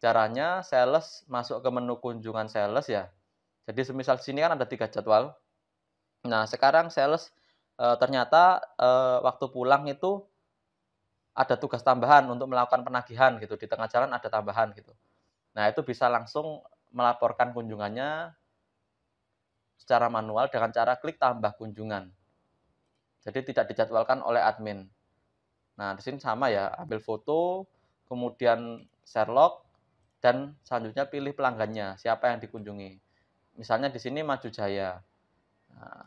caranya sales masuk ke menu kunjungan sales ya. Jadi semisal di sini kan ada 3 jadwal. Nah, sekarang sales, ternyata, waktu pulang itu ada tugas tambahan untuk melakukan penagihan gitu, di tengah jalan ada tambahan gitu. Nah, itu bisa langsung melaporkan kunjungannya secara manual dengan cara klik tambah kunjungan. Jadi tidak dijadwalkan oleh admin. Nah, di sini sama ya, ambil foto, kemudian share log, dan selanjutnya pilih pelanggannya, siapa yang dikunjungi. Misalnya di sini Maju Jaya. Nah,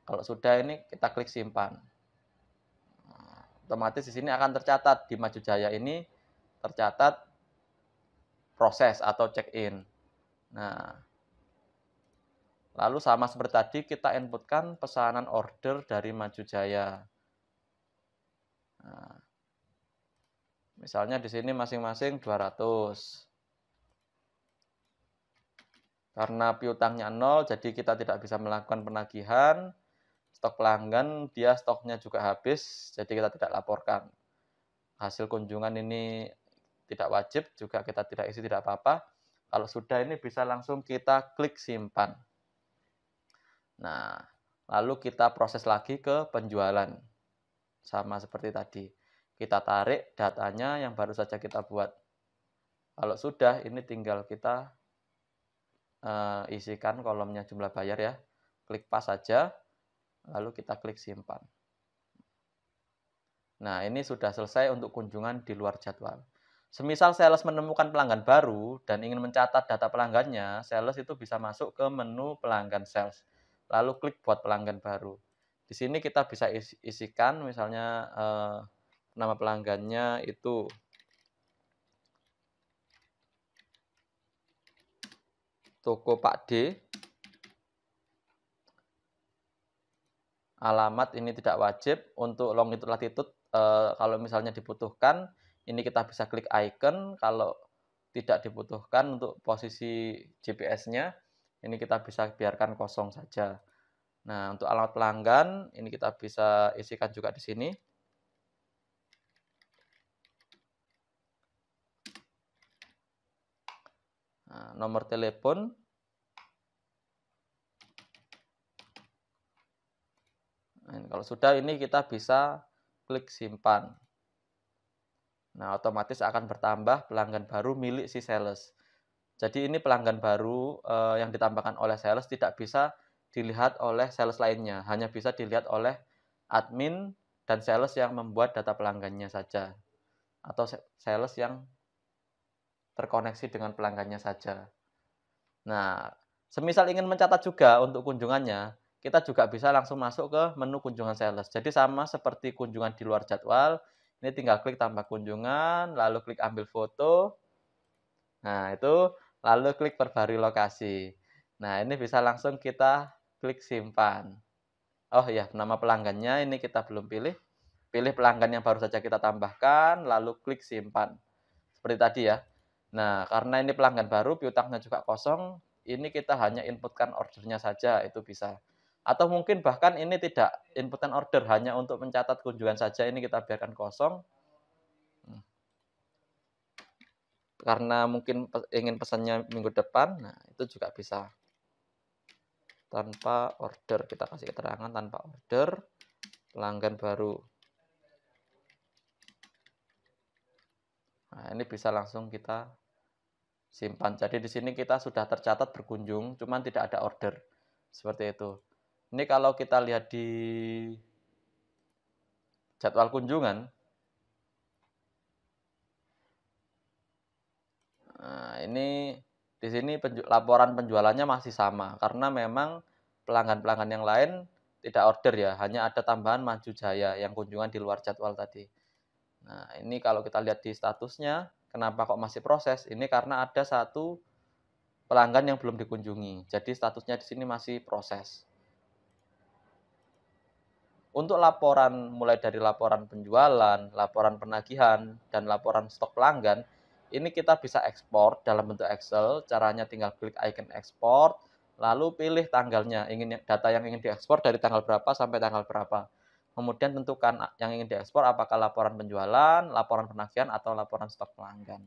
kalau sudah ini kita klik simpan. Nah, otomatis di sini akan tercatat di Maju Jaya ini tercatat proses atau check-in. Nah, lalu sama seperti tadi kita inputkan pesanan order dari Maju Jaya. Nah, misalnya di sini masing-masing 200. Karena piutangnya 0, jadi kita tidak bisa melakukan penagihan. Stok pelanggan, dia stoknya juga habis, jadi kita tidak laporkan. Hasil kunjungan ini tidak wajib, juga kita tidak isi, tidak apa-apa. Kalau sudah ini bisa langsung kita klik simpan. Nah, lalu kita proses lagi ke penjualan. Sama seperti tadi. Kita tarik datanya yang baru saja kita buat. Kalau sudah, ini tinggal kita isikan kolomnya jumlah bayar ya. Klik pas saja, lalu kita klik simpan. Nah, ini sudah selesai untuk kunjungan di luar jadwal. Semisal sales menemukan pelanggan baru dan ingin mencatat data pelanggannya, sales itu bisa masuk ke menu pelanggan sales. Lalu klik buat pelanggan baru. Di sini kita bisa isikan misalnya nama pelanggannya itu toko Pak D. Alamat ini tidak wajib, untuk longitude latitude kalau misalnya dibutuhkan, ini kita bisa klik icon, kalau tidak dibutuhkan untuk posisi GPS-nya, ini kita bisa biarkan kosong saja. Nah, untuk alamat pelanggan, ini kita bisa isikan juga di sini. Nah, nomor telepon. Nah, kalau sudah ini kita bisa klik simpan. Nah, otomatis akan bertambah pelanggan baru milik si sales. Jadi ini pelanggan baru yang ditambahkan oleh sales tidak bisa dilihat oleh sales lainnya, hanya bisa dilihat oleh admin dan sales yang membuat data pelanggannya saja, atau sales yang terkoneksi dengan pelanggannya saja. Nah, semisal ingin mencatat juga untuk kunjungannya, kita juga bisa langsung masuk ke menu kunjungan sales. Jadi sama seperti kunjungan di luar jadwal, ini tinggal klik tambah kunjungan, lalu klik ambil foto. Nah, itu lalu klik perbarui lokasi. Nah, ini bisa langsung kita klik simpan. Oh ya, nama pelanggannya ini kita belum pilih. Pilih pelanggan yang baru saja kita tambahkan, lalu klik simpan. Seperti tadi ya. Nah, karena ini pelanggan baru, piutangnya juga kosong, ini kita hanya inputkan ordernya saja, itu bisa. Atau mungkin bahkan ini tidak inputkan order, hanya untuk mencatat kunjungan saja, ini kita biarkan kosong. Karena mungkin ingin pesannya minggu depan, nah itu juga bisa. Tanpa order, kita kasih keterangan tanpa order, pelanggan baru. Nah, ini bisa langsung kita simpan. Jadi di sini kita sudah tercatat berkunjung, cuman tidak ada order. Seperti itu. Ini kalau kita lihat di jadwal kunjungan, nah ini di sini laporan penjualannya masih sama, karena memang pelanggan-pelanggan yang lain tidak order ya, hanya ada tambahan Maju Jaya yang kunjungan di luar jadwal tadi. Nah, ini kalau kita lihat di statusnya, kenapa kok masih proses? Ini karena ada satu pelanggan yang belum dikunjungi. Jadi statusnya di sini masih proses. Untuk laporan, mulai dari laporan penjualan, laporan penagihan, dan laporan stok pelanggan, ini kita bisa ekspor dalam bentuk Excel. Caranya tinggal klik icon ekspor, lalu pilih tanggalnya, data yang ingin diekspor dari tanggal berapa sampai tanggal berapa. Kemudian tentukan yang ingin diekspor apakah laporan penjualan, laporan penagihan, atau laporan stok pelanggan.